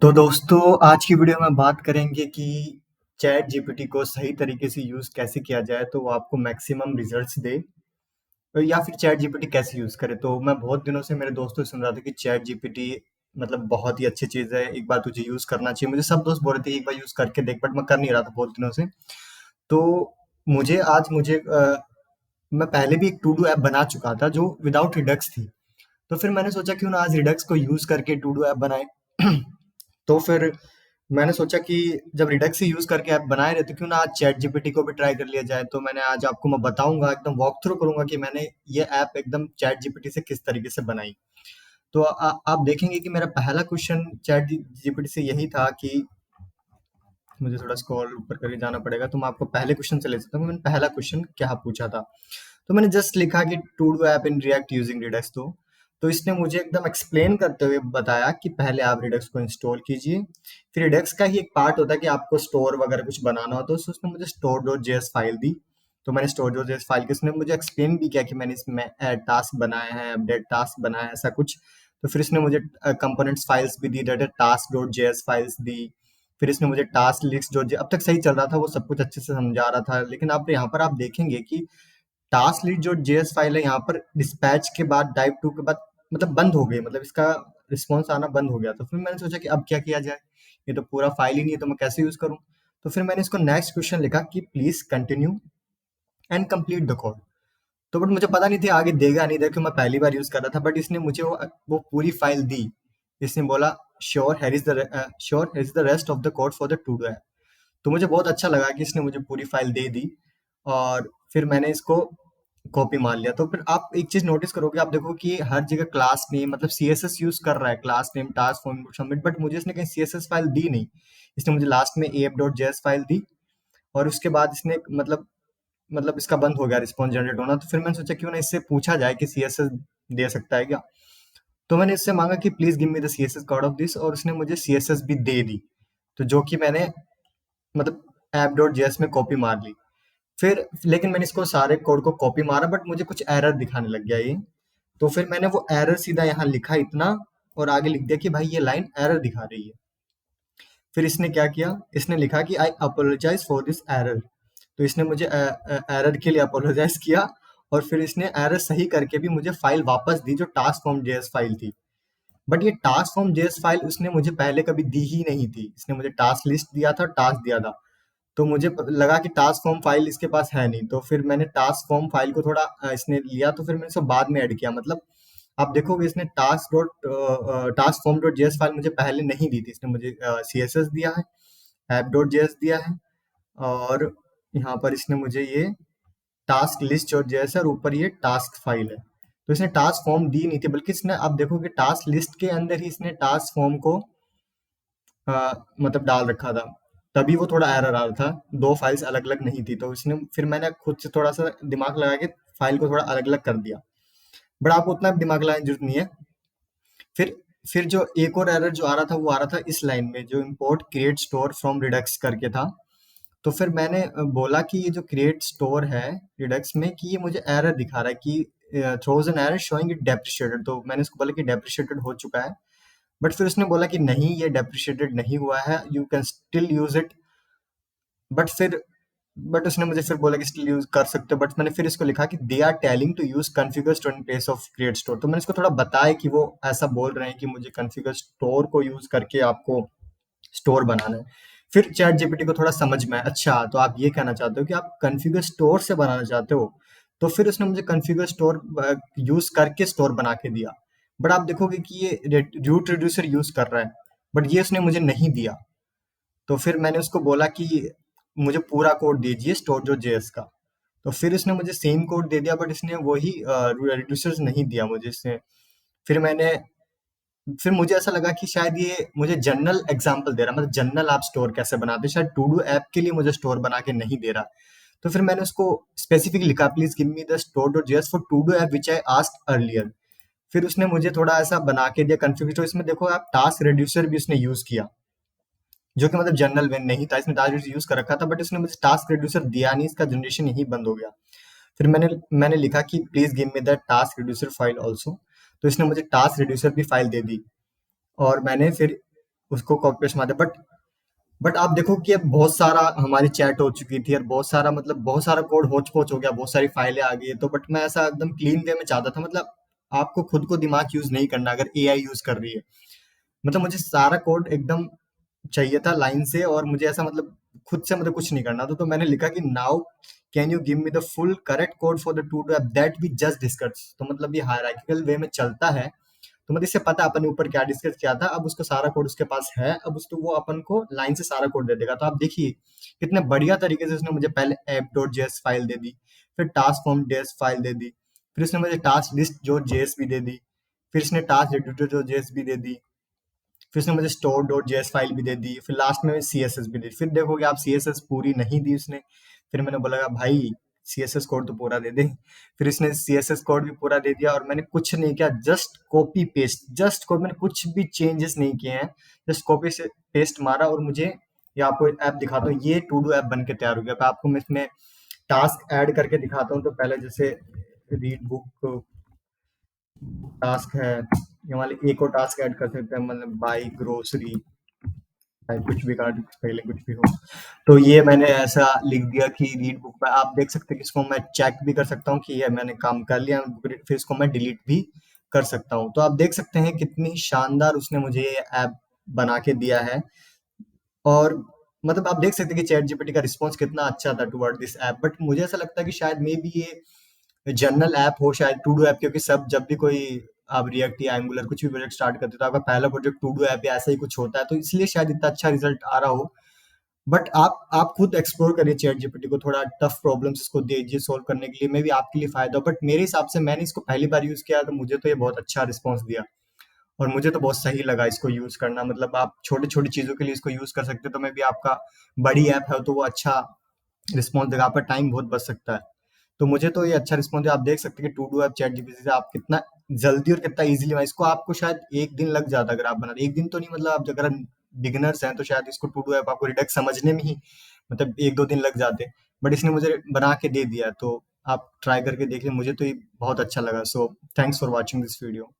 तो दोस्तों आज की वीडियो में बात करेंगे कि चैट जीपीटी को सही तरीके से यूज़ कैसे किया जाए तो वो आपको मैक्सिमम रिजल्ट्स दे या फिर चैट जीपीटी कैसे यूज़ करें। तो मैं बहुत दिनों से मेरे दोस्तों से सुन रहा था कि चैट जीपीटी मतलब बहुत ही अच्छी चीज़ है, एक बार तुझे यूज़ करना चाहिए। मुझे सब दोस्त बोल रहे थे एक बार यूज़ करके देख, बट मैं कर नहीं रहा था बहुत दिनों से। तो मुझे मैं पहले भी एक टू डू ऐप बना चुका था जो विदाउट रिडक्स थी। तो फिर मैंने सोचा क्यों ना आज रिडक्स को यूज़ करके टू डू ऐप बनाएँ। तो फिर मैंने सोचा कि जब रिडक्स ही यूज़ करके ऐप बना ही रहे तो क्यों ना आज चैट जीपीटी को भी ट्राई कर लिया जाए। तो मैंने आज आपको मैं बताऊँगा, एकदम वॉक थ्रू करूँगा कि मैंने ये ऐप एकदम चैट जीपीटी से किस तरीके से बनाई। तो आप देखेंगे कि मेरा पहला क्वेश्चन चैट जीपीटी से यही था कि मुझे थोड़ा स्क्रॉल ऊपर करके जाना पड़ेगा, तो मैं आपको पहले क्वेश्चन से ले सकता हूँ। मैंने पहला क्वेश्चन क्या पूछा था? तो मैंने जस्ट लिखा कि to do app in React using Redux. तो इसने मुझे एकदम एक्सप्लेन करते हुए बताया कि पहले आप रिडक्स को इंस्टॉल कीजिए। फिर रिडक्स का ही एक पार्ट होता है कि आपको स्टोर वगैरह कुछ बनाना हो, तो उसने मुझे स्टोर डॉट जेएस फाइल दी। तो मैंने स्टोर डॉट जेएस फाइल की उसने मुझे एक्सप्लेन भी किया कि मैंने इसमें ऐड टास्क बनाए हैं, अपडेट टास्क बनाया है, ऐसा कुछ। तो फिर इसने मुझे कंपोनेंट्स फाइल्स भी दी, दैट है टास्क डॉट जेएस फाइल्स दी। फिर इसने मुझे टास्क लिस्ट जो अब तक सही चल रहा था वो सब कुछ अच्छे से समझा रहा था, लेकिन आप यहाँ पर आप देखेंगे कि टास्क लिस्ट जो जेएस फाइल है यहाँ पर डिस्पैच के बाद डाइव टू के बाद मतलब बंद हो गई, मतलब इसका रिस्पॉन्स आना बंद हो गया। तो फिर मैंने सोचा कि अब क्या किया जाए, ये तो पूरा फाइल ही नहीं है तो मैं कैसे यूज करूँ। तो फिर मैंने इसको नेक्स्ट क्वेश्चन लिखा कि please continue and complete the code. तो बट मुझे पता नहीं थी आगे देगा नहीं देगा, क्योंकि मैं पहली बार यूज कर रहा था। बट इसने मुझे वो पूरी फाइल दी। इसने बोला sure here is the rest of the code for the to do app. तो मुझे बहुत अच्छा लगा कि इसने मुझे पूरी फाइल दे दी। और फिर मैंने इसको कॉपी मार लिया। तो फिर आप एक चीज नोटिस करोगे, आप देखो कि हर जगह क्लास नेम मतलब सीएसएस यूज कर रहा है, class name task form submit, but मुझे इसने कहीं सीएसएस फाइल दी नहीं। इसने मुझे लास्ट में af.js फाइल दी और उसके बाद इसने मतलब इसका बंद हो गया रिस्पॉन्स जनरेट होना। तो फिर मैंने सोचा क्यों ना इससे पूछा जाए कि सीएसएस दे सकता है क्या। तो मैंने इससे मांगा कि please give me the CSS code of this, और उसने मुझे सीएसएस भी दे दी। तो जो कि मैंने मतलब app.js में कॉपी मार ली। फिर लेकिन मैंने इसको सारे कोड को कॉपी मारा, बट मुझे कुछ एरर दिखाने लग गया ये। तो फिर मैंने वो एरर सीधा यहाँ लिखा इतना और आगे लिख दिया कि भाई ये लाइन एरर दिखा रही है। फिर इसने क्या किया, इसने लिखा कि आई अपोलोजाइज फॉर दिस एरर। तो इसने मुझे एरर के लिए अपोलोजाइज किया और फिर इसने एरर सही करके भी मुझे फाइल वापस दी जो टास्क फॉर्म जेएस फाइल थी। बट ये टास्क फॉर्म जेएस फाइल उसने मुझे पहले कभी दी ही नहीं थी। इसने मुझे टास्क लिस्ट दिया था, टास्क दिया था। तो मुझे लगा कि टास्क फॉर्म फाइल इसके पास है नहीं, तो फिर मैंने टास्क फॉर्म फाइल को थोड़ा इसने लिया, तो फिर मैंने इसको बाद में ऐड किया। मतलब आप देखोगे इसने task form dot JS file मुझे पहले नहीं दी थी। इसने मुझे सीएसएस दिया है, ऐप डॉट जेएस दिया है, और यहाँ पर इसने मुझे ये टास्क लिस्ट डॉट जेएस है और ऊपर ये टास्क फाइल है। तो इसने टास्क फॉर्म दी नहीं थी, बल्कि इसने आप देखोगे टास्क लिस्ट के अंदर ही इसने टास्क फॉर्म को मतलब डाल रखा था। तभी वो थोड़ा एरर आ रहा था, दो फाइल्स अलग अलग नहीं थी। तो इसने फिर मैंने खुद से थोड़ा सा दिमाग लगा के फाइल को थोड़ा अलग अलग कर दिया। बट आपको उतना दिमाग लगाने की जरूरत नहीं है। फिर फिर जो एक और एरर जो आ रहा था वो आ रहा था इस लाइन में, जो import create store from Redux करके था। तो फिर मैंने बोला कि ये जो क्रिएट स्टोर है रिडक्स में, कि ये मुझे एरर दिखा रहा है कि throws an error showing it depreciated. तो मैंने उसको बोला कि डेप्रिशिएटेड हो चुका है। बट फिर उसने बोला कि नहीं, ये डेप्रिशिएटेड नहीं हुआ है, you can still use it. But फिर बट उसने मुझे फिर बोला कि स्टिल यूज कर सकते हो। बट मैंने फिर इसको लिखा कि they are telling to use configure store in place of create store. तो मैंने इसको थोड़ा बताया कि वो ऐसा बोल रहे हैं कि मुझे कॉन्फ़िगर स्टोर को यूज करके आपको स्टोर बनाना है। फिर चैट जीपीटी को थोड़ा समझ में आया, अच्छा तो आप ये कहना चाहते हो कि आप कॉन्फ़िगर स्टोर से बनाना चाहते हो। तो फिर उसने मुझे कॉन्फ़िगर स्टोर यूज करके स्टोर बना के दिया। बट आप देखोगे कि ये रूट रिड्यूसर यूज कर रहा है, बट ये उसने मुझे नहीं दिया। तो फिर मैंने उसको बोला कि मुझे पूरा कोड दीजिए स्टोर डॉट जेएस का। तो फिर इसने मुझे सेम कोड दे दिया, बट इसने वही रिड्यूसर्स नहीं दिया मुझे इसने। फिर मैंने फिर मुझे ऐसा लगा कि शायद ये मुझे जनरल एग्जांपल दे रहा, मतलब जनरल आप स्टोर कैसे बनाते हैं, शायद टू डू ऐप के लिए मुझे स्टोर बना के नहीं दे रहा। तो फिर मैंने उसको स्पेसिफिकली लिखा, please give me the store dot JS for to do app which I asked earlier. फिर उसने मुझे थोड़ा ऐसा बना के दिया कन्फिगर। तो इसमें देखो आप टास्क रिड्यूसर भी उसने यूज किया, जो कि मतलब जनरल में नहीं था। इसने टास्क रिड्यूसर यूज कर रखा था, बट इसने मुझे टास्क रिड्यूसर दिया नहीं, इसका जनरेशन यही बंद हो गया। फिर मैंने लिखा कि please give me the task reducer file also. तो इसने मुझे टास्क रिड्यूसर भी फाइल दे दी। और मैंने फिर उसको कॉपी पेस्ट मारते, बट आप देखो कि अब बहुत सारा हमारी चैट हो चुकी थी और बहुत सारा मतलब बहुत सारा कोड होच पोच हो गया, बहुत सारी फाइलें आ गई है, तो बट मैं ऐसा एकदम क्लीन वे में चाहता था, मतलब आपको खुद को दिमाग यूज नहीं करना अगर एआई यूज कर रही है। मतलब मुझे सारा कोड एकदम चाहिए था लाइन से, और मुझे ऐसा मतलब खुद से मतलब कुछ नहीं करना था। तो मैंने लिखा कि now can you give me the full correct code for the to do app that we just discuss. तो मतलब ये हायरार्किकल वे में चलता है, तो मतलब इससे पता है अपन ने ऊपर क्या डिस्कस किया था, अब उसको सारा कोड उसके पास है, अब उसको वो अपन को लाइन से सारा कोड दे देगा। तो आप देखिए कितने बढ़िया तरीके से उसने मुझे पहले ऐप डॉट जेएस फाइल दे दी, फिर टास्क फॉर्म जेएस फाइल दे दी, फिर उसने मुझे टास्क लिस्ट जो जेएस भी दे दी, फिर इसने टास्क एडिटर जो जेएस भी दे दी, फिर उसने मुझे स्टोर डॉट जेएस फाइल भी दे दी, फिर लास्ट में सीएसएस भी दी। फिर देखोगे आप सीएसएस पूरी नहीं दी उसने। फिर मैंने बोला भाई सीएसएस कोड तो पूरा दे दे। फिर इसने सीएसएस कोड भी पूरा दे दिया और मैंने कुछ नहीं किया, just copy paste, just code, मैंने कुछ भी चेंजेस नहीं किए हैं, जस्ट कॉपी से पेस्ट मारा और मुझे ये आपको ऐप दिखाता हूँ, ये टू डू ऐप बन के तैयार हो गया। अब आपको मैं इसमें टास्क ऐड करके दिखाता हूँ। तो पहले जैसे रीड बुक टास्क है, ये वाले एक और टास्क ऐड कर सकते हैं, मतलब बाई ग्रोसरी, चाहे कुछ भी कार्ड पहले कुछ भी हो। तो ये मैंने ऐसा लिख दिया कि रीड बुक पे आप देख सकते हैं कि इसको मैं चेक भी कर सकता हूँ कि ये मैंने काम कर लिया, फिर इसको मैं डिलीट भी कर सकता हूँ। तो आप देख सकते हैं कितनी शानदार उसने मुझे ये ऐप बना के दिया है। और मतलब आप देख सकते हैं कि चैट जीपीटी का रिस्पॉन्स कितना अच्छा था टुवर्ड दिस ऐप। बट मुझे ऐसा लगता है कि शायद मे बी ये जनरल ऐप हो, शायद टू डू ऐप, क्योंकि सब जब भी कोई आप रिएक्ट या एंगुलर कुछ भी प्रोजेक्ट स्टार्ट करते हो तो आपका पहला प्रोजेक्ट टू डू ऐप या ऐसा ही कुछ होता है, तो इसलिए शायद इतना अच्छा रिजल्ट आ रहा हो। बट आप खुद एक्सप्लोर करिए चैट जीपीटी को, थोड़ा टफ प्रॉब्लम्स इसको दीजिए सॉल्व करने के लिए, मे बी आपके लिए फायदा हो। बट मेरे हिसाब से मैंने इसको पहली बार यूज किया तो मुझे तो ये बहुत अच्छा रिस्पॉन्स दिया और मुझे तो बहुत सही लगा इसको यूज करना। मतलब आप छोटी छोटी चीजों के लिए इसको यूज कर सकते हो, तो मे बी आपका बड़ी ऐप है तो वो अच्छा रिस्पॉन्स देगा, आपका टाइम बहुत बच सकता है। तो मुझे तो ये अच्छा रिस्पॉन्स है। आप देख सकते हैं कि to do app ChatGPT से आप कितना जल्दी और कितना इजीली, इसको आपको शायद एक दिन लग जाता अगर आप बना, एक दिन तो नहीं, मतलब आप अगर बिगिनर्स हैं तो शायद इसको टू डू ऐप आपको रिडक्स समझने में ही मतलब एक दो दिन लग जाते, बट इसने मुझे बना के दे दिया। तो आप ट्राई करके देख लें, मुझे तो ये बहुत अच्छा लगा। So thanks for watching this video.